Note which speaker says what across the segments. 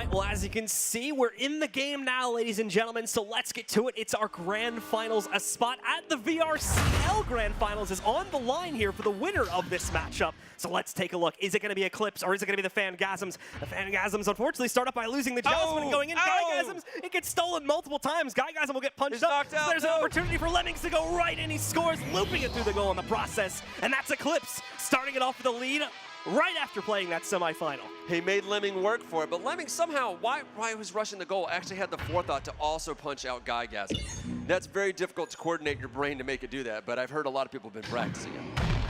Speaker 1: right, well, as you can see, we're in the game now, ladies and gentlemen, so let's get to it. It's our Grand Finals. A spot at the VRCL Grand Finals is on the line here for the winner of this matchup. So let's take a look. Is it going to be Eclipse or is it going to be the Phangasms? The Phangasms, unfortunately, start up by losing the Joust when going in. Guygasms, it gets stolen multiple times. Guygasm will get punched up. So there's an opportunity for Lemmings to go right in. He scores, looping it through the goal in the process. And that's Eclipse, starting it off with a lead right after playing that semifinal.
Speaker 2: He made Lemming work for it, but Lemming somehow, while he was rushing the goal, actually had the forethought to also punch out Guygasm. That's very difficult to coordinate your brain to make it do that, but I've heard a lot of people have been practicing it.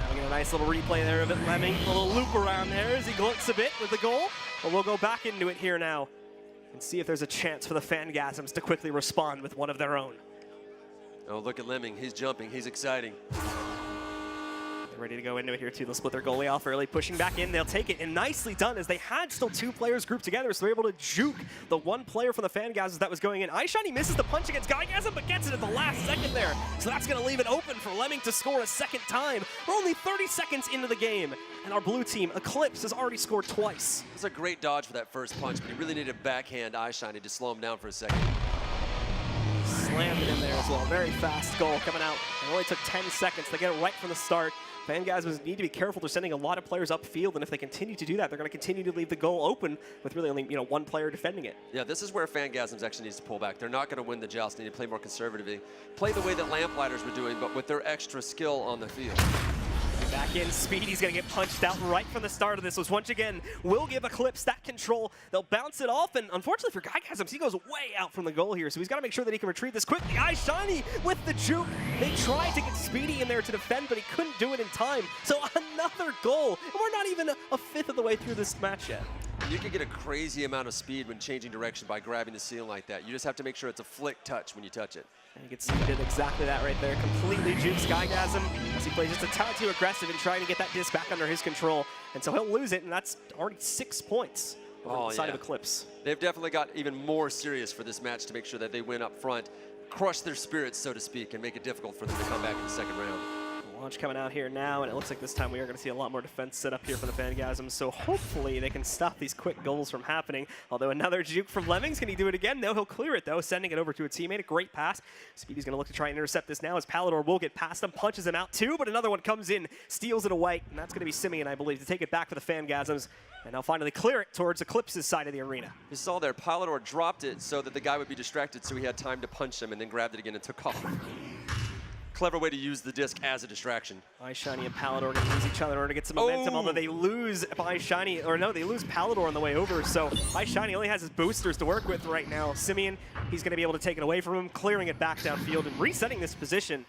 Speaker 1: We get a nice little replay there of it, Lemming. A little loop around there as he glitz a bit with the goal. But we'll go back into it here now and see if there's a chance for the Phangasms to quickly respond with one of their own.
Speaker 2: Oh, look at Lemming. He's jumping. He's exciting.
Speaker 1: Ready to go into it here too. They'll split their goalie off early, pushing back in. They'll take it, and nicely done as they had still two players grouped together, so they're able to juke the one player from the Phangasms that was going in. iShiny misses the punch against Guygasm, but gets it at the last second there. So that's going to leave it open for Lemming to score a second time. We're only 30 seconds into the game, and our blue team, Eclipse, has already scored twice.
Speaker 2: It was a great dodge for that first punch, but he really needed a backhand iShiny to slow him down for a second.
Speaker 1: Slammed it in there as well. Very fast goal coming out. It only took 10 seconds. They get it right from the start. Phangasms need to be careful. They're sending a lot of players upfield, and if they continue to do that, they're going to continue to leave the goal open with really only one player defending it.
Speaker 2: Yeah, this is where Phangasms actually needs to pull back. They're not going to win the joust. They need to play more conservatively. Play the way that Lamplighters were doing, but with their extra skill on the field.
Speaker 1: Back in, Speedy's going to get punched out right from the start of this, which once again will give Eclipse that control. They'll bounce it off, and unfortunately for Guygasms, he goes way out from the goal here, so he's got to make sure that he can retrieve this quickly. iShiny with the juke. They tried to get Speedy in there to defend, but he couldn't do it in time. So another goal, and we're not even a fifth of the way through this match yet.
Speaker 2: You can get a crazy amount of speed when changing direction by grabbing the ceiling like that. You just have to make sure it's a flick touch when you touch it.
Speaker 1: And you can see he did exactly that right there. Completely jukes Guygasm as he plays just a tad too aggressive in trying to get that disc back under his control. And so he'll lose it, and that's already 6 points on the side of Eclipse.
Speaker 2: They've definitely got even more serious for this match to make sure that they win up front, crush their spirits, so to speak, and make it difficult for them to come back in the second round.
Speaker 1: Launch coming out here now, and it looks like this time we are going to see a lot more defense set up here for the Phangasms, so hopefully they can stop these quick goals from happening. Although another juke from Lemmings. Can he do it again? No, he'll clear it though, sending it over to a teammate. A great pass. Speedy's going to look to try and intercept this now as Pallador will get past him, punches him out too, but another one comes in, steals it away, and that's going to be Simeon, I believe, to take it back for the Phangasms, and they'll finally clear it towards Eclipse's side of the arena.
Speaker 2: You saw there, Pallador dropped it so that the guy would be distracted, so he had time to punch him, and then grabbed it again and took off. Clever way to use the disc as a distraction. iShiny and Pallador are going to use each other in order to get some momentum, although they lose iShiny, or no, they lose Pallador on the way over, so iShiny only has his boosters to work with right now. Simeon, he's going to be able to take it away from him, clearing it back downfield and resetting this position.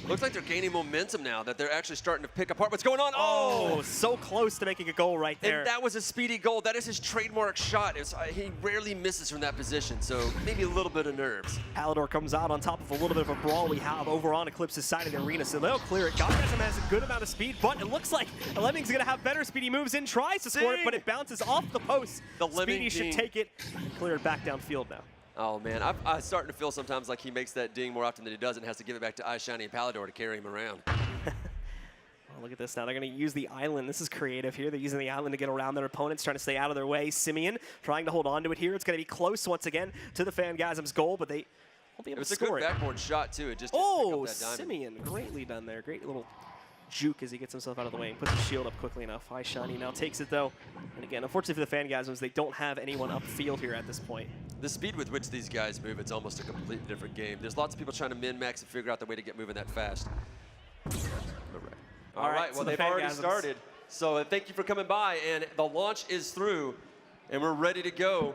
Speaker 2: Looks like they're gaining momentum now, that they're actually starting to pick apart what's going on.
Speaker 1: Oh, so close to making a goal right there.
Speaker 2: And that was a Speedy goal. That is his trademark shot. He rarely misses from that position, so maybe a little bit of nerves.
Speaker 1: Pallador comes out on top of a little bit of a brawl we have over on Eclipse's side of the arena, so they'll clear it. Guygasm has a good amount of speed, but it looks like Lemming's going to have better speed. He moves in, tries to score it, but it bounces off the post. Speedy should take it and clear it back downfield now.
Speaker 2: Oh, man, I'm starting to feel sometimes like he makes that ding more often than he doesn't, has to give it back to iShiny and Pallador to carry him around.
Speaker 1: Look at this now. They're going to use the island. This is creative here. They're using the island to get around their opponents, trying to stay out of their way. Simeon trying to hold on to it here. It's going to be close once again to the Phangasms' goal, but they won't be able to score it.
Speaker 2: It was a good backboard shot, too. It just
Speaker 1: oh, Simeon, greatly done there. Great little juke as he gets himself out of the way and puts the shield up quickly enough. iShiny now takes it, though. And again, unfortunately for the Phangasms, they don't have anyone upfield here at this point.
Speaker 2: The speed with which these guys move, it's almost a completely different game. There's lots of people trying to min-max and figure out the way to get moving that fast. All right, well, they've already started. So thank you for coming by, and the launch is through, and we're ready to go.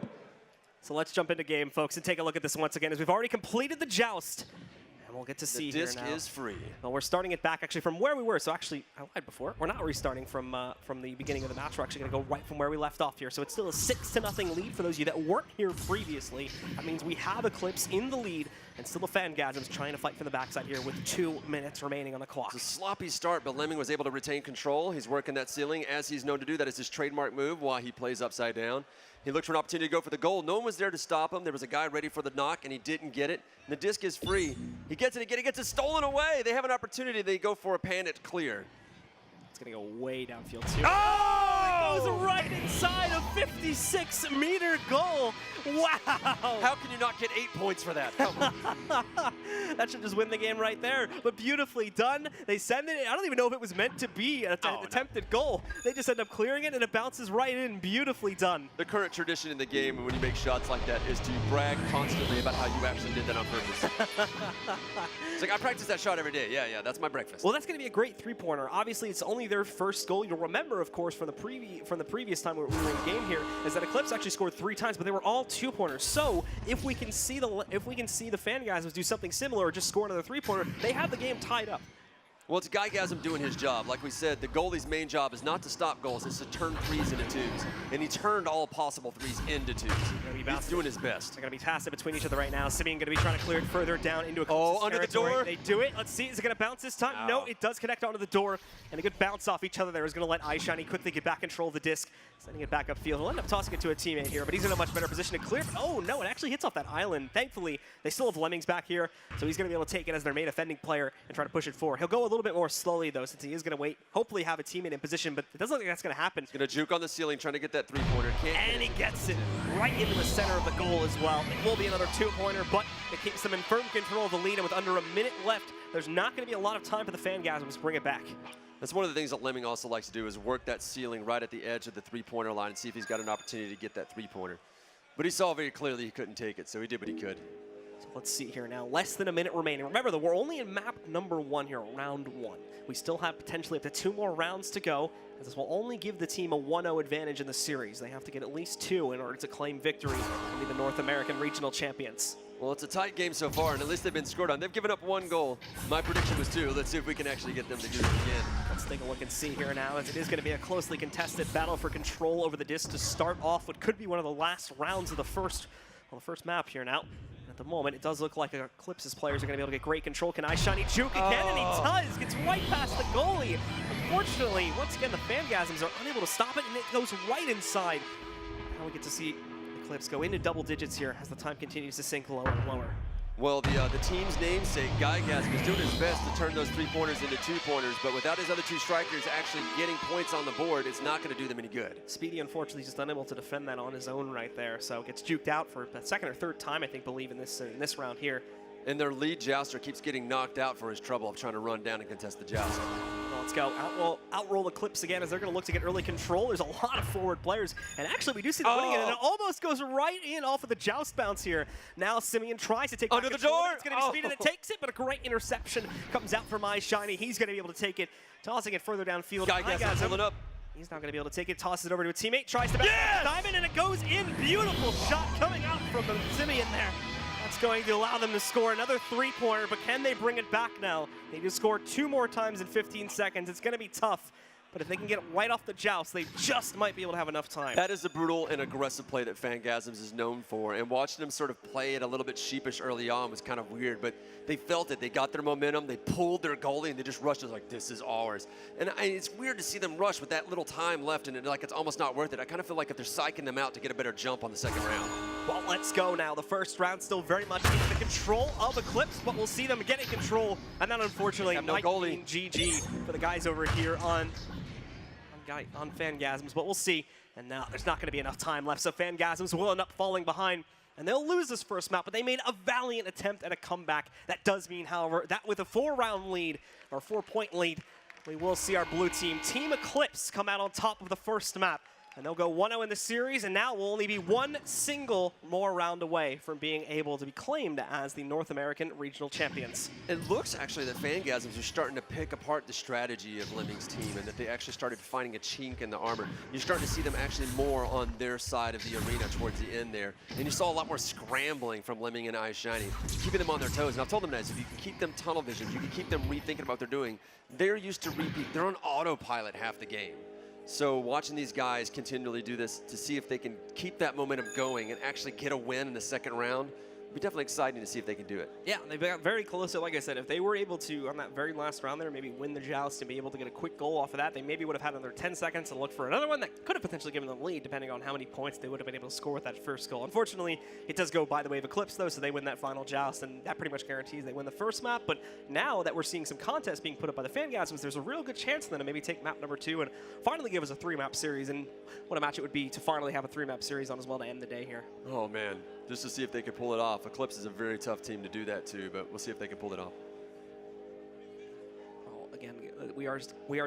Speaker 1: So let's jump into game, folks, and take a look at this once again, as we've already completed the joust. And we'll get to see here now.
Speaker 2: The disc is free.
Speaker 1: Well, we're starting it back actually from where we were. So actually, I lied before. We're not restarting from the beginning of the match. We're actually going to go right from where we left off here. So it's still a 6-0 lead for those of you that weren't here previously. That means we have Eclipse in the lead, and still the Phangasms trying to fight from the backside here with 2 minutes remaining on the clock.
Speaker 2: It's a sloppy start, but Lemming was able to retain control. He's working that ceiling as he's known to do. That is his trademark move while he plays upside down. He looked for an opportunity to go for the goal. No one was there to stop him. There was a guy ready for the knock, and he didn't get it. And the disc is free. He gets it again. He gets it stolen away. They have an opportunity. They go for a panicked clear.
Speaker 1: It's going to go way downfield, too.
Speaker 2: Oh!
Speaker 1: goes right inside a 56-meter goal. Wow.
Speaker 2: How can you not get 8 points for that? Come on.
Speaker 1: That should just win the game right there. But beautifully done. They send it. I don't even know if it was meant to be an attempted goal. They just end up clearing it, and it bounces right in. Beautifully done.
Speaker 2: The current tradition in the game when you make shots like that is to brag constantly about how you actually did that on purpose. It's like, I practice that shot every day. Yeah, that's my breakfast.
Speaker 1: Well, that's going to be a great three-pointer. Obviously, it's only their first goal. You'll remember, of course, from the previous time we were in the game here, is that Eclipse actually scored 3 times, but they were all two-pointers. So if we can see the Phangasms do something similar or just score another three-pointer, they have the game tied up.
Speaker 2: Well, it's GuyGasm doing his job. Like we said, the goalie's main job is not to stop goals, it's to turn threes into twos. And he turned all possible threes into twos. He's doing his best.
Speaker 1: They're going to be passing between each other right now. Simeon going to be trying to clear it further down into Eclipse's
Speaker 2: under
Speaker 1: territory.
Speaker 2: the door.
Speaker 1: They do it. Let's see. Is it going to bounce this time? No, it does connect onto the door. And a good bounce off each other there is going to let iShiny quickly get back control of the disc, sending it back upfield. He'll end up tossing it to a teammate here, but he's in a much better position to clear. Oh, no, it actually hits off that island. Thankfully, they still have Lemmings back here, so he's going to be able to take it as their main offending player and try to push it forward. He'll go a little bit more slowly, though, since he is going to wait, hopefully have a teammate in position, but it doesn't look like that's going to happen.
Speaker 2: He's going to juke on the ceiling, trying to get that three-pointer.
Speaker 1: And he gets it right into the center of the goal as well. It will be another two-pointer, but it keeps them in firm control of the lead, and with under a minute left, there's not going to be a lot of time for the Phangasms to bring it back.
Speaker 2: That's one of the things that Lemming also likes to do is work that ceiling right at the edge of the three-pointer line and see if he's got an opportunity to get that three-pointer. But he saw very clearly he couldn't take it, so he did what he could.
Speaker 1: So let's see here now. Less than a minute remaining. Remember, though, we're only in map number 1 here, round 1. We still have potentially up to 2 more rounds to go, as this will only give the team a 1-0 advantage in the series. They have to get at least 2 in order to claim victory and be the North American Regional Champions.
Speaker 2: Well, it's a tight game so far, and at least they've been scored on. They've given up 1 goal. My prediction was 2. Let's see if we can actually get them to do it again.
Speaker 1: Let's take a look and see here now, as it is going to be a closely contested battle for control over the disc to start off what could be one of the last rounds of the first map here now. At the moment, it does look like Eclipse's players are going to be able to get great control. Can iShiny juke again? And he does. Gets right past the goalie. Unfortunately, once again, the Phangasms are unable to stop it, and it goes right inside. Now we get to see Eclipse go into double digits here as the time continues to sink lower and lower.
Speaker 2: Well, the team's namesake, GuyGasm, is doing his best to turn those three-pointers into two-pointers, but without his other 2 strikers actually getting points on the board, it's not going to do them any good.
Speaker 1: Speedy, unfortunately, just unable to defend that on his own right there, so gets juked out for the 2nd or 3rd time, I think, in this round here.
Speaker 2: And their lead jouster keeps getting knocked out for his trouble of trying to run down and contest the joust.
Speaker 1: Well, let's go. Outroll Eclipse again as they're going to look to get early control. There's a lot of forward players. And actually, we do see them winning it, and it almost goes right in off of the joust bounce here. Now Simeon tries to take
Speaker 2: under the door.
Speaker 1: It's going to be Speed, and it takes it, but a great interception comes out from iShiny. He's going to be able to take it, tossing it further downfield.
Speaker 2: GuyGasm pulling up.
Speaker 1: He's not going to be able to take it. Tosses it over to a teammate. Tries to back diamond, and it goes in. Beautiful shot coming out from Simeon there. That's going to allow them to score another three-pointer, but can they bring it back now? They just scored 2 more times in 15 seconds. It's going to be tough, but if they can get it right off the joust, they just might be able to have enough time.
Speaker 2: That is the brutal and aggressive play that Phangasms is known for, and watching them sort of play it a little bit sheepish early on was kind of weird, but they felt it. They got their momentum, they pulled their goalie, and they just rushed it like, this is ours. And it's weird to see them rush with that little time left, and it's almost not worth it. I kind of feel like if they're psyching them out to get a better jump on the 2nd round.
Speaker 1: Well, let's go now. The first round still very much in the control of Eclipse, but we'll see them getting control, and then unfortunately might mean GG for the guys over here on Phangasms, but we'll see. And now there's not going to be enough time left, so Phangasms will end up falling behind, and they'll lose this first map, but they made a valiant attempt at a comeback. That does mean, however, that with a 4-round lead, or 4-point lead, we will see our blue team, Team Eclipse, come out on top of the first map. And they'll go 1-0 in the series, and now we'll only be 1 single more round away from being able to be claimed as the North American Regional Champions.
Speaker 2: It looks actually that Phangasms are starting to pick apart the strategy of Lemming's team, and that they actually started finding a chink in the armor. You're starting to see them actually more on their side of the arena towards the end there. And you saw a lot more scrambling from Lemming and iShiny, keeping them on their toes. And I've told them that if you can keep them tunnel vision, you can keep them rethinking about what they're doing, they're used to repeat. They're on autopilot half the game. So watching these guys continually do this to see if they can keep that momentum going and actually get a win in the 2nd round It'll be definitely exciting to see if they can do it.
Speaker 1: Yeah, they got very close. So like I said, if they were able to, on that very last round there, maybe win the joust and be able to get a quick goal off of that, they maybe would have had another 10 seconds to look for another one that could have potentially given them the lead, depending on how many points they would have been able to score with that first goal. Unfortunately, it does go by the way of Eclipse, though, so they win that final joust, and that pretty much guarantees they win the first map. But now that we're seeing some contests being put up by the Phangasms, there's a real good chance then to maybe take map number 2 and finally give us a 3-map series. And what a match it would be to finally have a 3-map series on as well to end the day here.
Speaker 2: Oh, man. Just to see if they can pull it off. Eclipse is a very tough team to do that too, but we'll see if they can pull it off.
Speaker 1: Well, again, we are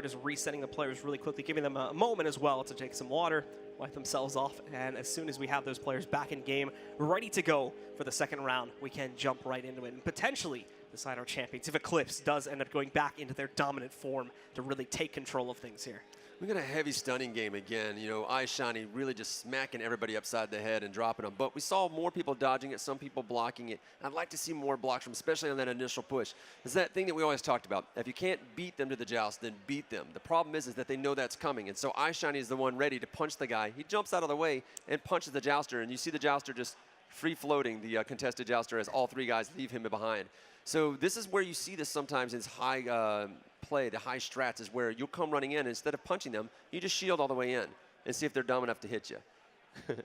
Speaker 1: just resetting the players really quickly, giving them a moment as well to take some water, wipe themselves off, and as soon as we have those players back in game, ready to go for the second round, we can jump right into it and potentially decide our champions if Eclipse does end up going back into their dominant form to really take control of things here.
Speaker 2: We got a heavy stunning game again. You know, iShiny really just smacking everybody upside the head and dropping them. But we saw more people dodging it, some people blocking it. I'd like to see more blocks from, especially on that initial push. It's that thing that we always talked about. If you can't beat them to the joust, then beat them. The problem is that they know that's coming. And so iShiny is the one ready to punch the guy. He jumps out of the way and punches the jouster. And you see the jouster just free floating, the contested jouster, as all 3 guys leave him behind. So this is where you see this sometimes in high play, the high strats, is where you'll come running in, and instead of punching them, you just shield all the way in and see if they're dumb enough to hit you.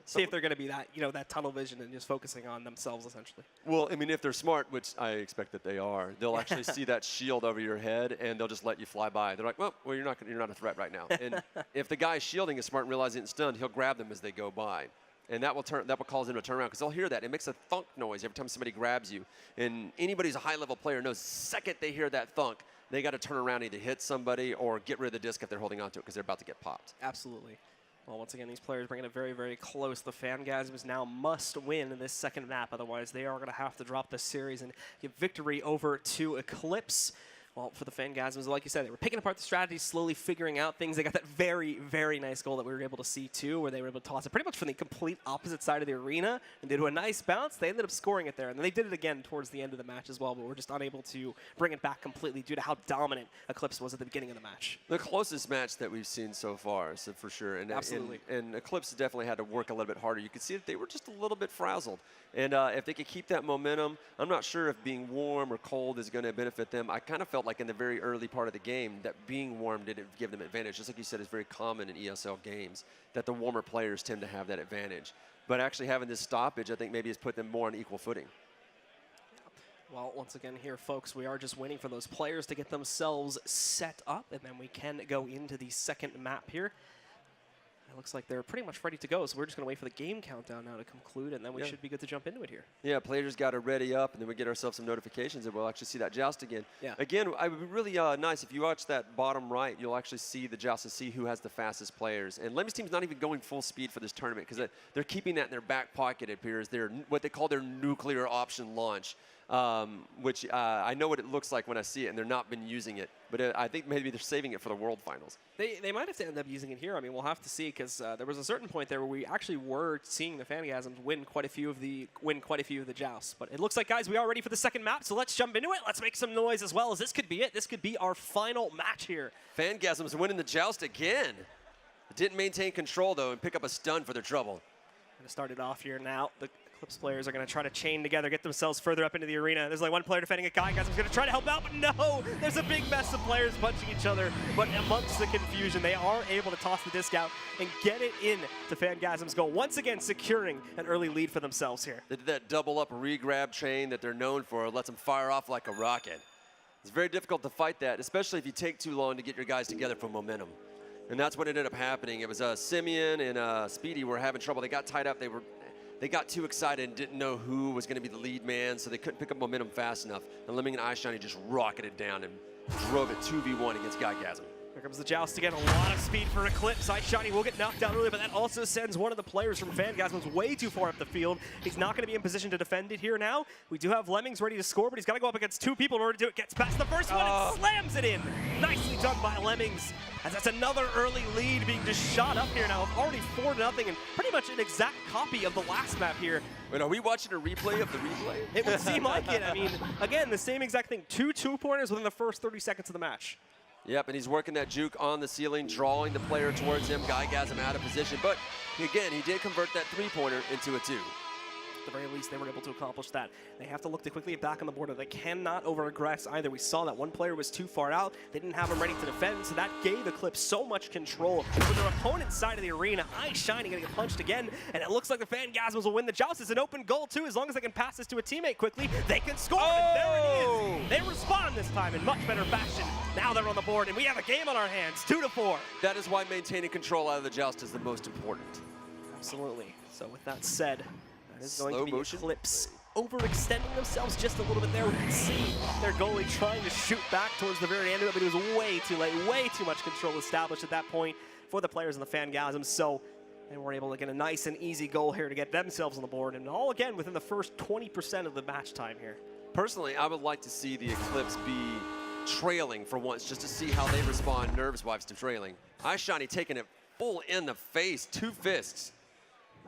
Speaker 1: See if they're going to be that, that tunnel vision and just focusing on themselves, essentially.
Speaker 2: Well, I mean, if they're smart, which I expect that they are, they'll actually see that shield over your head, and they'll just let you fly by. They're like, well, you're not a threat right now. And if the guy shielding is smart and realizes it's stunned, he'll grab them as they go by. And that will cause them to turn around, because they'll hear that. It makes a thunk noise every time somebody grabs you. And anybody who's a high-level player knows the second they hear that thunk, they got to turn around and either hit somebody or get rid of the disc if they're holding onto it, because they're about to get popped.
Speaker 1: Absolutely. Well, once again, these players bringing it very, very close. The Phangasms now must win in this second map. Otherwise, they are going to have to drop the series and give victory over to Eclipse. Well, for the Phangasms, like you said, they were picking apart the strategy, slowly figuring out things. They got that very, very nice goal that we were able to see, too, where they were able to toss it pretty much from the complete opposite side of the arena and did a nice bounce. They ended up scoring it there, and then they did it again towards the end of the match as well, but we're just unable to bring it back completely due to how dominant Eclipse was at the beginning of the match.
Speaker 2: The closest match that we've seen so far, so for sure. And,
Speaker 1: absolutely.
Speaker 2: And Eclipse definitely had to work a little bit harder. You could see that they were just a little bit frazzled. And if they could keep that momentum, I'm not sure if being warm or cold is going to benefit them. I kind of felt like in the very early part of the game that being warm didn't give them advantage. Just like you said, it's very common in ESL games that the warmer players tend to have that advantage. But actually having this stoppage, I think maybe has put them more on equal footing.
Speaker 1: Well, once again here, folks, we are just waiting for those players to get themselves set up, and then we can go into the second map here. It looks like they're pretty much ready to go, so we're just going to wait for the game countdown now to conclude, and then we should be good to jump into it here.
Speaker 2: Yeah, players got to ready up, and then we get ourselves some notifications, and we'll actually see that joust again.
Speaker 1: Yeah.
Speaker 2: Again, it would be really nice if you watch that bottom right, you'll actually see the joust and see who has the fastest players. And Lem's team's not even going full speed for this tournament, because they're keeping that in their back pocket, it appears. They're what they call their nuclear option launch. Which I know what it looks like when I see it, and they're not been using it. But I think maybe they're saving it for the World Finals.
Speaker 1: They might have to end up using it here. I mean, we'll have to see, because there was a certain point there where we actually were seeing the Phangasms win quite a few of the jousts. But it looks like, guys, we are ready for the second map, so let's jump into it. Let's make some noise as well, as this could be it. This could be our final match here.
Speaker 2: Phangasms winning the joust again. Didn't maintain control, though, and pick up a stun for their trouble.
Speaker 1: Going to start it off here now. The Eclipse players are going to try to chain together, get themselves further up into the arena. There's like one player defending a guy. Guys, I'm going to try to help out, but no! There's a big mess of players punching each other. But amongst the confusion, they are able to toss the disc out and get it in to Phangasm's goal. Once again, securing an early lead for themselves here.
Speaker 2: They did that double-up re-grab chain that they're known for. It lets them fire off like a rocket. It's very difficult to fight that, especially if you take too long to get your guys together for momentum. And that's what ended up happening. It was Simeon and Speedy were having trouble. They got tied up. They got too excited and didn't know who was going to be the lead man, so they couldn't pick up momentum fast enough. And Lemming and iShiny just rocketed down and drove it 2v1 against Phangasm.
Speaker 1: Here comes the joust again. A lot of speed for Eclipse. iShiny will get knocked down early, but that also sends one of the players from Phangasm way too far up the field. He's not going to be in position to defend it here now. We do have Lemmings ready to score, but he's got to go up against 2 people in order to do it. Gets past the first one and slams it in. Nicely done by Lemmings. As that's another early lead being just shot up here now. Already 4-0 and pretty much an exact copy of the last map here.
Speaker 2: Wait, are we watching a replay of the replay?
Speaker 1: It would seem like it. I mean, again, the same exact thing. 2 2-pointers within the first 30 seconds of the match.
Speaker 2: Yep, and he's working that juke on the ceiling, drawing the player towards him. Phangasm out of position. But, again, he did convert that 3-pointer into a 2.
Speaker 1: at the very least, they were able to accomplish that. They have to look to quickly get back on the board. They cannot over-aggress either. We saw that one player was too far out. They didn't have him ready to defend, so that gave Eclipse so much control. With their opponent's side of the arena, iShiny gonna get punched again, and it looks like the Phangasms will win the joust. It's an open goal, too. As long as they can pass this to a teammate quickly, they can score, and there it is. They respond this time in much better fashion. Now they're on the board, and we have a game on our hands, 2-4.
Speaker 2: That is why maintaining control out of the joust is the most important.
Speaker 1: Absolutely. So with that said, that is
Speaker 2: Slow
Speaker 1: going to be
Speaker 2: motion
Speaker 1: Eclipse overextending themselves just a little bit there. We can see their goalie trying to shoot back towards the very end of it, but he was way too late, way too much control established at that point for the players in the Phangasms. So they were able to get a nice and easy goal here to get themselves on the board, and all again within the first 20% of the match time here.
Speaker 2: Personally, I would like to see the Eclipse be trailing for once, just to see how they respond nerves-wise to trailing. iShiny taking it full in the face, 2 fists.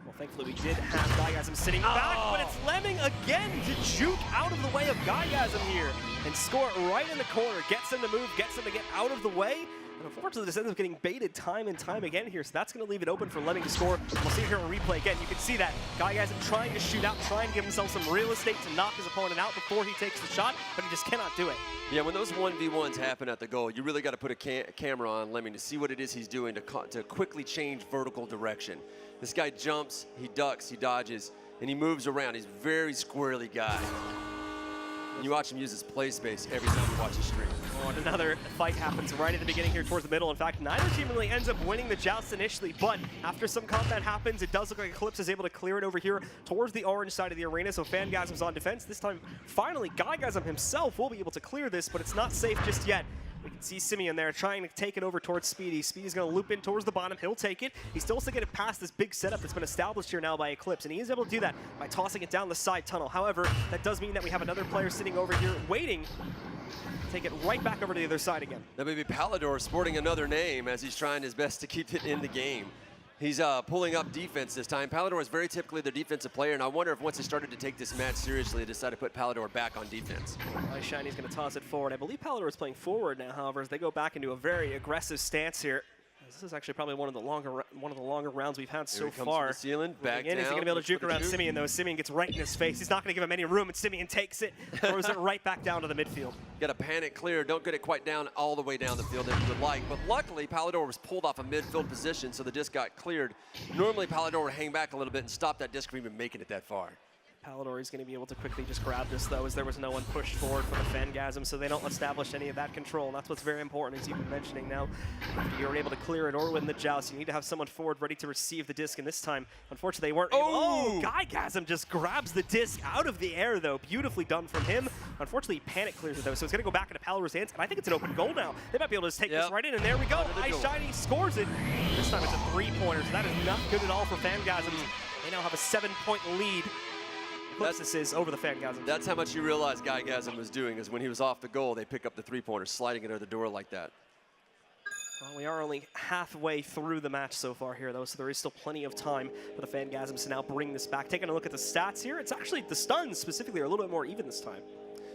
Speaker 1: Well, thankfully we did have Phangasm sitting back, but it's Lemming again to juke out of the way of Phangasm here and score right in the corner. Gets him to move, gets him to get out of the way. And unfortunately, this ends up getting baited time and time again here, so that's going to leave it open for Lemming to score. We'll see it here on replay again. You can see that Phangasm trying to shoot out, trying to give himself some real estate to knock his opponent out before he takes the shot, but he just cannot do it.
Speaker 2: Yeah, when those 1v1s happen at the goal, you really got to put a camera on Lemming to see what it is he's doing to quickly change vertical direction. This guy jumps, he ducks, he dodges, and he moves around. He's a very squirrely guy. And you watch him use his play space every time you watch his stream.
Speaker 1: Oh, and another fight happens right at the beginning here towards the middle. In fact, neither team really ends up winning the joust initially, but after some combat happens, it does look like Eclipse is able to clear it over here towards the orange side of the arena, so Phangasm's on defense. This time, finally, Phangasm himself will be able to clear this, but it's not safe just yet. We can see Simeon there trying to take it over towards Speedy. Speedy's going to loop in towards the bottom. He'll take it. He still has to get it past this big setup that's been established here now by Eclipse, and he is able to do that by tossing it down the side tunnel. However, that does mean that we have another player sitting over here waiting to take it right back over to the other side again.
Speaker 2: That may be Palador sporting another name as he's trying his best to keep it in the game. He's pulling up defense this time. Palador is very typically their defensive player, and I wonder if once they started to take this match seriously, they decided to put Palador back on defense.
Speaker 1: iShiny's going to toss it forward. I believe Palador is playing forward now, however, as they go back into a very aggressive stance here. This is actually probably one of the longer rounds we've had so far.
Speaker 2: From the ceiling, back down.
Speaker 1: Is he going to be able to juke around Simeon, though? Simeon gets right in his face. He's not going to give him any room, and Simeon takes it, throws it right back down to the midfield.
Speaker 2: Got a panic clear. Don't get it quite down all the way down the field as you would like. But luckily, Palador was pulled off a midfield position, so the disc got cleared. Normally, Palador would hang back a little bit and stop that disc from even making it that far.
Speaker 1: Palador is going to be able to quickly just grab this, though, as there was no one pushed forward for the Phangasm, so they don't establish any of that control, and that's what's very important, as you've been mentioning now. After you're able to clear it or win the joust, you need to have someone forward ready to receive the disc, and this time, unfortunately, they weren't able. Oh, Phangasm just grabs the disc out of the air, though. Beautifully done from him. Unfortunately, he panic clears it, though, so it's going to go back into Palador's hands, and I think it's an open goal now. They might be able to just take this right in, and there we go. iShiny scores it. This time it's a 3-pointer, so that is not good at all for Phangasm. They now have a 7-point lead. This is over the Phangasm.
Speaker 2: That's how much you realize Phangasm was doing, is when he was off the goal, they pick up the 3-pointer, sliding it under the door like that.
Speaker 1: Well, we are only halfway through the match so far here, though, so there is still plenty of time for the Phangasms to now bring this back. Taking a look at the stats here, it's actually the stuns specifically are a little bit more even this time.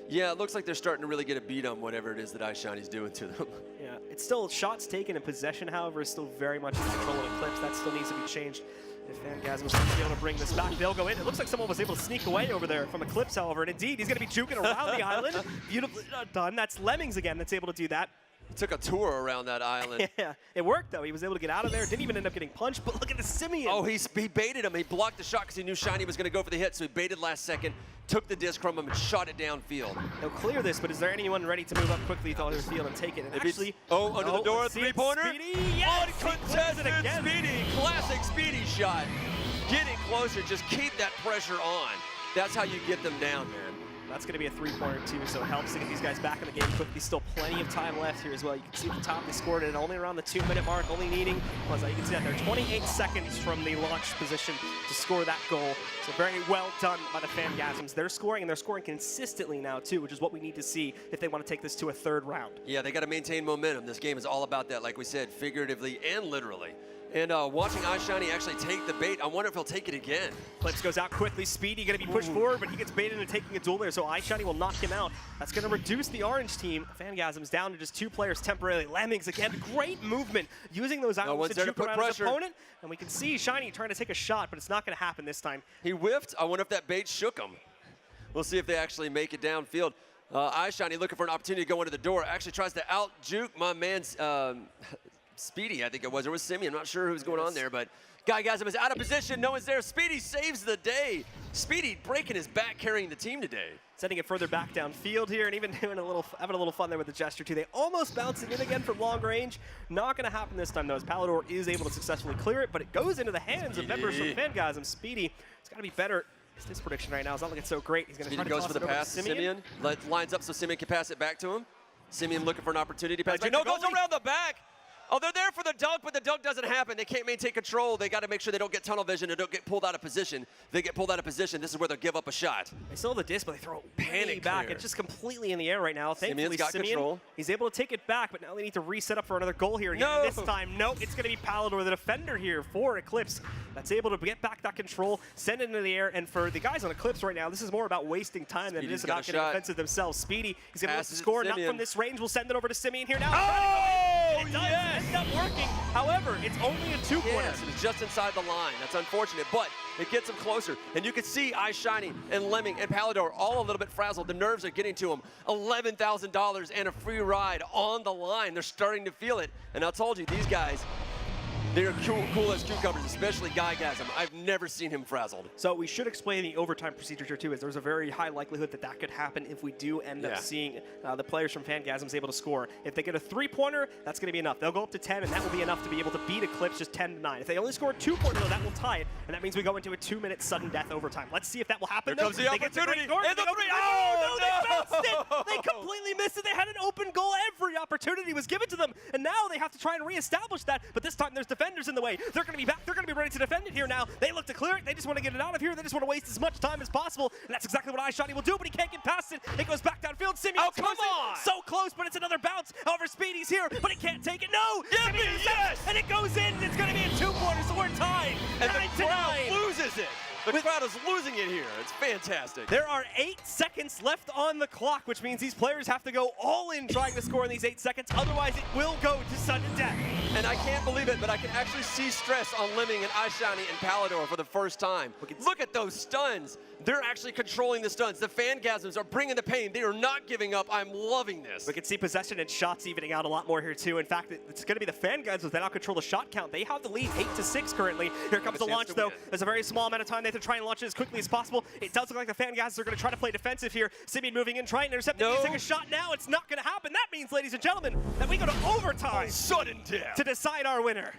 Speaker 2: Yeah, it looks like they're starting to really get a beat on whatever it is that iShiny's doing to them.
Speaker 1: Yeah, it's still shots taken and possession, however, is still very much in control of Eclipse. That still needs to be changed. If Phangasm is going to be able to bring this back, they'll go in. It looks like someone was able to sneak away over there from Eclipse, however, and indeed, he's going to be juking around the island. Beautifully done. That's Lemmings again that's able to do that.
Speaker 2: He took a tour around that island.
Speaker 1: Yeah, it worked, though. He was able to get out of there. Didn't even end up getting punched, but look at the Simeon.
Speaker 2: Oh, he baited him. He blocked the shot because he knew Shiny was going to go for the hit, so he baited last second, took the disc from him, and shot it downfield.
Speaker 1: They'll clear this, but is there anyone ready to move up quickly to the field and take it? And actually,
Speaker 2: under the door, 3-pointer.
Speaker 1: Speedy, yes,
Speaker 2: uncontested Speedy. Classic Speedy shot. Getting closer, just keep that pressure on. That's how you get them down, man.
Speaker 1: That's going to be a 3-pointer, too, so it helps to get these guys back in the game quickly. Still plenty of time left here as well. You can see at the top they scored it only around the 2-minute mark, only needing, you can see that they're 28 seconds from the launch position to score that goal. So very well done by the Phangasms. They're scoring, and they're scoring consistently now, too, which is what we need to see if they want to take this to a 3rd round.
Speaker 2: Yeah, they got to maintain momentum. This game is all about that, like we said, figuratively and literally. And watching iShiny actually take the bait, I wonder if he'll take it again.
Speaker 1: Eclipse goes out quickly. Speedy going to be pushed forward, but he gets baited into taking a duel there, so iShiny will knock him out. That's going to reduce the orange team. Phangasms down to just 2 players temporarily. Lemmings again, great movement, using those items to juke around his opponent. And we can see Shiny trying to take a shot, but it's not going to happen this time.
Speaker 2: He whiffed. I wonder if that bait shook him. We'll see if they actually make it downfield. iShiny looking for an opportunity to go into the door. Actually tries to out-juke my man's Speedy, I think it was. Or was Simi? I'm not sure who's going on there, but FanGasm is out of position. No one's there. Speedy saves the day. Speedy breaking his back, carrying the team today.
Speaker 1: Sending it further back downfield here, and even having a little fun there with the gesture too. They almost bouncing in again from long range. Not going to happen this time though, as Palador is able to successfully clear it, but it goes into the hands of members from FanGasm. Speedy, it's got to be better. His prediction right now is not looking so great. He's going to try to
Speaker 2: goes
Speaker 1: toss
Speaker 2: for the
Speaker 1: it over
Speaker 2: pass
Speaker 1: to
Speaker 2: to Simeon. Lines up so Simeon can pass it back to him. Simeon looking for an opportunity. Pass.
Speaker 1: No,
Speaker 2: goes around the back. Oh, they're there for the dunk, but the dunk doesn't happen. They can't maintain control. They got to make sure they don't get tunnel vision and don't get pulled out of position. If they get pulled out of position, this is where they'll give up a shot.
Speaker 1: They still have the disc, but they throw it panic back. It's just completely in the air right now. Thankfully,
Speaker 2: got control.
Speaker 1: He's able to take it back, but now they need to reset up for another goal here.
Speaker 2: No.
Speaker 1: This time, no, it's going to be Palador, the defender here for Eclipse, that's able to get back that control, send it into the air, and for the guys on Eclipse right now, this is more about wasting time than it is about getting offensive themselves. Speedy, he's going to look to score, not from this range. We'll send it over to Simeon here now.
Speaker 2: Oh,
Speaker 1: it does end up working. However, it's only a 2-pointer.
Speaker 2: Yes, it's just inside the line. That's unfortunate, but it gets him closer. And you can see iShiny and Lemming and Palador all a little bit frazzled. The nerves are getting to them. $11,000 and a free ride on the line. They're starting to feel it. And I told you, these guys, they're cool as cucumbers, especially FanGasm. I've never seen him frazzled.
Speaker 1: So we should explain the overtime procedure here too, as there's a very high likelihood that that could happen if we do end up seeing the players from FanGasm able to score. If they get a 3-pointer, that's going to be enough. They'll go up to 10, and that will be enough to be able to beat Eclipse just 10-9. If they only score a 2-pointer, though, that will tie it, and that means we go into a 2-minute sudden death overtime. Let's see if that will happen.
Speaker 2: Here comes the opportunity.
Speaker 1: And the
Speaker 2: Oh,
Speaker 1: no, they bounced it. They completely missed it. They had an open goal. Every opportunity was given to them, and now they have to try and reestablish that. But this time, there's defenders in the way. They're going to be back. They're going to be ready to defend it here now. They look to clear it. They just want to get it out of here. They just want to waste as much time as possible. And that's exactly what iShiny will do, but he can't get past it. It goes back downfield. Simeon,
Speaker 2: come on!
Speaker 1: So close, but it's another bounce. However, Speedy's here, but he can't take it. No!
Speaker 2: Yes!
Speaker 1: And it goes in. It's going to be a 2-pointer, so we're tied.
Speaker 2: And the crowd loses it. The crowd is losing it here. It's fantastic.
Speaker 1: There are 8 seconds left on the clock, which means these players have to go all in trying to score in these 8 seconds. Otherwise, it will go to sudden death.
Speaker 2: And I can't believe it, but I can actually see stress on Lemming and iShiny and Palador for the first time. Look at those stuns. They're actually controlling the stuns. The FanGasms are bringing the pain. They are not giving up. I'm loving this.
Speaker 1: We can see possession and shots evening out a lot more here, too. In fact, it's going to be the FanGasms that now control the shot count. They have the lead 8-6 currently. Here comes the launch, though. There's a very small amount of time. They have to try and launch it as quickly as possible. It does look like the FanGasms are going to try to play defensive here. Simeon moving in, trying to intercept it. He's taking a shot now. It's not going to happen. That means, ladies and gentlemen, that we go to overtime.
Speaker 2: Sudden death.
Speaker 1: To decide our winner.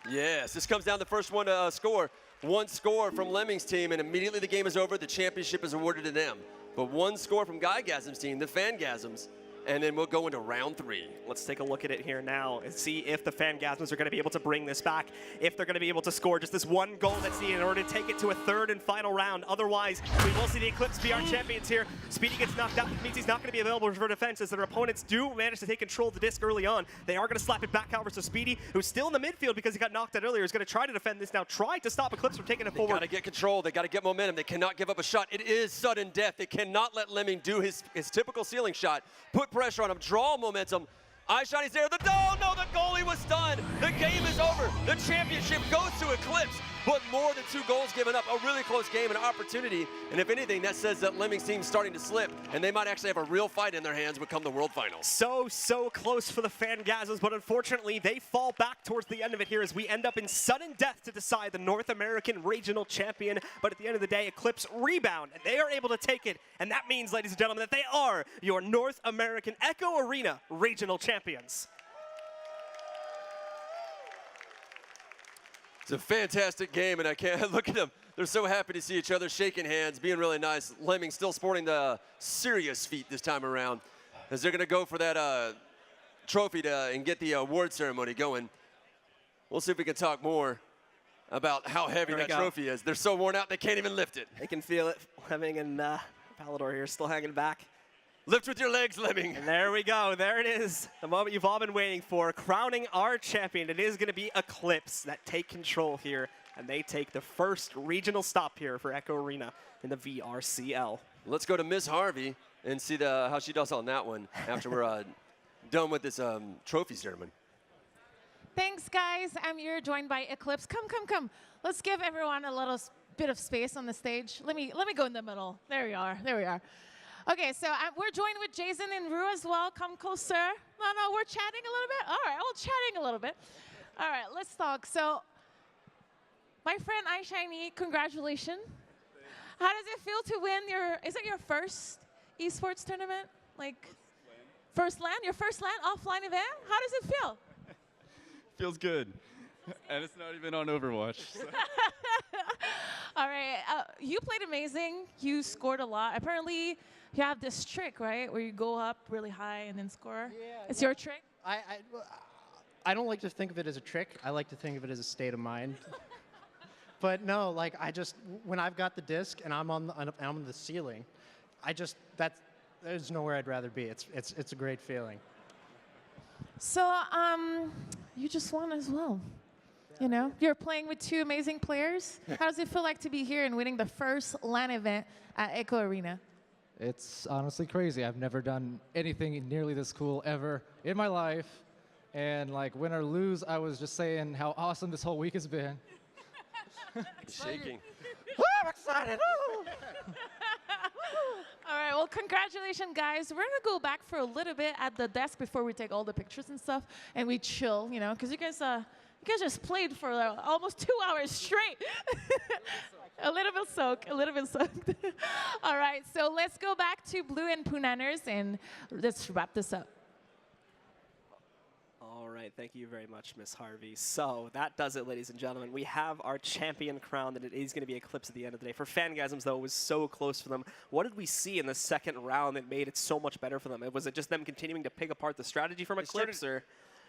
Speaker 2: Yes, this comes down to the first one to score. One score from Lemming's team, and immediately the game is over. The championship is awarded to them. But one score from FanGasm's team, the FanGasms, and then we'll go into round 3.
Speaker 1: Let's take a look at it here now and see if the FanGasms are going to be able to bring this back, if they're going to be able to score just this one goal that's needed in order to take it to a 3rd and final round. Otherwise, we will see the Eclipse be our champions here. Speedy gets knocked out, which means he's not going to be available for defense as their opponents do manage to take control of the disc early on. They are going to slap it back, however, so Speedy, who's still in the midfield because he got knocked out earlier, is going to try to defend this now, try to stop Eclipse from taking it forward.
Speaker 2: They got to get control. They got to get momentum. They cannot give up a shot. It is sudden death. They cannot let Lemming do his typical ceiling shot. Put pressure on him. Draw momentum. iShiny's there. The goalie was stunned. The game is over. The championship goes to Eclipse. But more than 2 goals given up. A really close game and opportunity. And if anything, that says that Lemming's team's starting to slip. And they might actually have a real fight in their hands when come the World Finals.
Speaker 1: So close for the FanGasms, but unfortunately, they fall back towards the end of it here as we end up in sudden death to decide the North American Regional Champion. But at the end of the day, Eclipse rebound, and they are able to take it. And that means, ladies and gentlemen, that they are your North American Echo Arena Regional Champions.
Speaker 2: It's a fantastic game, and I can't look at them. They're so happy to see each other, shaking hands, being really nice. Lemming still sporting the serious feet this time around, as they're going to go for that trophy and get the award ceremony going. We'll see if we can talk more about how heavy that trophy is. They're so worn out, they can't even lift it.
Speaker 1: They can feel it. Lemming and Palador here still hanging back.
Speaker 2: Lift with your legs, Lemming.
Speaker 1: And there we go. There it is. The moment you've all been waiting for. Crowning our champion. It is going to be Eclipse that take control here. And they take the first regional stop here for Echo Arena in the VRCL.
Speaker 2: Let's go to Miss Harvey and see how she does on that one after we're done with this trophy ceremony.
Speaker 3: Thanks, guys. I'm here joined by Eclipse. Come, come, come. Let's give everyone a little bit of space on the stage. Let me go in the middle. There we are. There we are. Okay, so we're joined with Jason and Rue as well. Come closer. No, we're chatting a little bit. All right, we're chatting a little bit. All right, let's talk. So, my friend iShiny, congratulations. How does it feel to win is it your first esports tournament? Like, first LAN? Your first LAN offline event? How does it feel?
Speaker 4: Feels good. And it's not even on Overwatch. So.
Speaker 3: All right, you played amazing. You scored a lot. Apparently, you have this trick, right, where you go up really high and then score. Yeah, it's your trick?
Speaker 5: I don't like to think of it as a trick. I like to think of it as a state of mind. But no, like when I've got the disc and I'm on the ceiling, there's nowhere I'd rather be. It's a great feeling.
Speaker 3: So you just won as well. You know, you're playing with two amazing players. How does it feel like to be here and winning the first LAN event at Echo Arena?
Speaker 6: It's honestly crazy. I've never done anything nearly this cool ever in my life. And like win or lose, I was just saying how awesome this whole week has been.
Speaker 2: Shaking.
Speaker 3: I'm excited. All right, well, congratulations, guys. We're going to go back for a little bit at the desk before we take all the pictures and stuff, and we chill, you know, because you guys just played for almost 2 hours straight. A little bit soaked. All right, so let's go back to Blue and Punanners, and let's wrap this up.
Speaker 1: All right, thank you very much, Miss Harvey. So that does it, ladies and gentlemen. We have our champion crowned, and it is going to be Eclipse at the end of the day. For Phangasms, though, it was so close for them. What did we see in the second round that made it so much better for them? Was it just them continuing to pick apart the strategy from Eclipse, or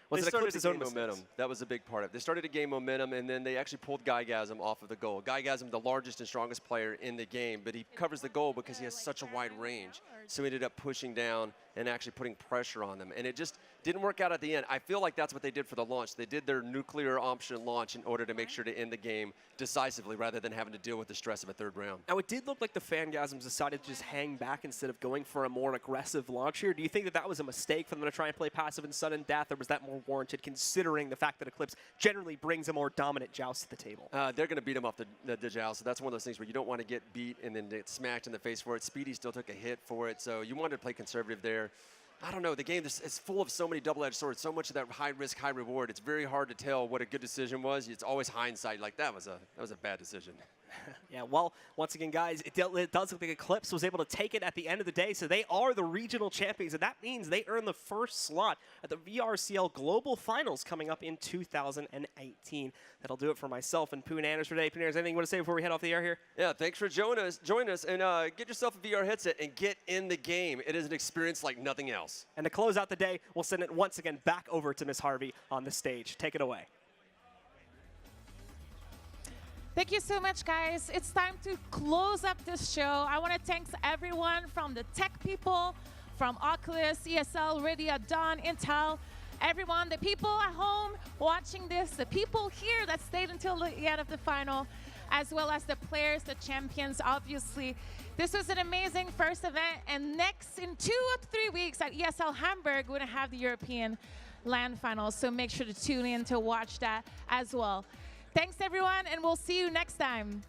Speaker 1: was it Eclipse's own
Speaker 2: momentum? That was a big part of it. They started to gain momentum, and then they actually pulled Phangasm off of the goal. Phangasm, the largest and strongest player in the game, but he covers the goal because he has such a wide range. So he ended up pushing down and actually putting pressure on them. And it just didn't work out at the end. I feel like that's what they did for the launch. They did their nuclear option launch in order to make sure to end the game decisively rather than having to deal with the stress of a third round.
Speaker 1: Now, it did look like the Phangasms decided to just hang back instead of going for a more aggressive launch here. Do you think that that was a mistake for them to try and play passive and sudden death, or was that more warranted considering the fact that Eclipse generally brings a more dominant joust to the table?
Speaker 2: They're going to beat him off the joust, so that's one of those things where you don't want to get beat and then get smacked in the face for it. Speedy still took a hit for it, so you wanted to play conservative there. I don't know, the game is full of so many double-edged swords, so much of that high risk, high reward. It's very hard to tell what a good decision was. It's always hindsight, like that was a bad decision.
Speaker 1: Yeah, well, once again, guys, it does look like Eclipse was able to take it at the end of the day, so they are the regional champions, and that means they earn the first slot at the VRCL Global Finals coming up in 2018. That'll do it for myself and Punanners for today. Punanners, anything you want to say before we head off the air here?
Speaker 2: Yeah, thanks for joining us, and get yourself a VR headset and get in the game. It is an experience like nothing else.
Speaker 1: And to close out the day, we'll send it once again back over to Miss Harvey on the stage. Take it away.
Speaker 3: Thank you so much, guys. It's time to close up this show. I want to thank everyone from the tech people, from Oculus, ESL, Rydia, Dawn, Intel, everyone, the people at home watching this, the people here that stayed until the end of the final, as well as the players, the champions, obviously. This was an amazing first event, and next, in 2 or 3 weeks at ESL Hamburg, we're going to have the European LAN finals, so make sure to tune in to watch that as well. Thanks, everyone, and we'll see you next time.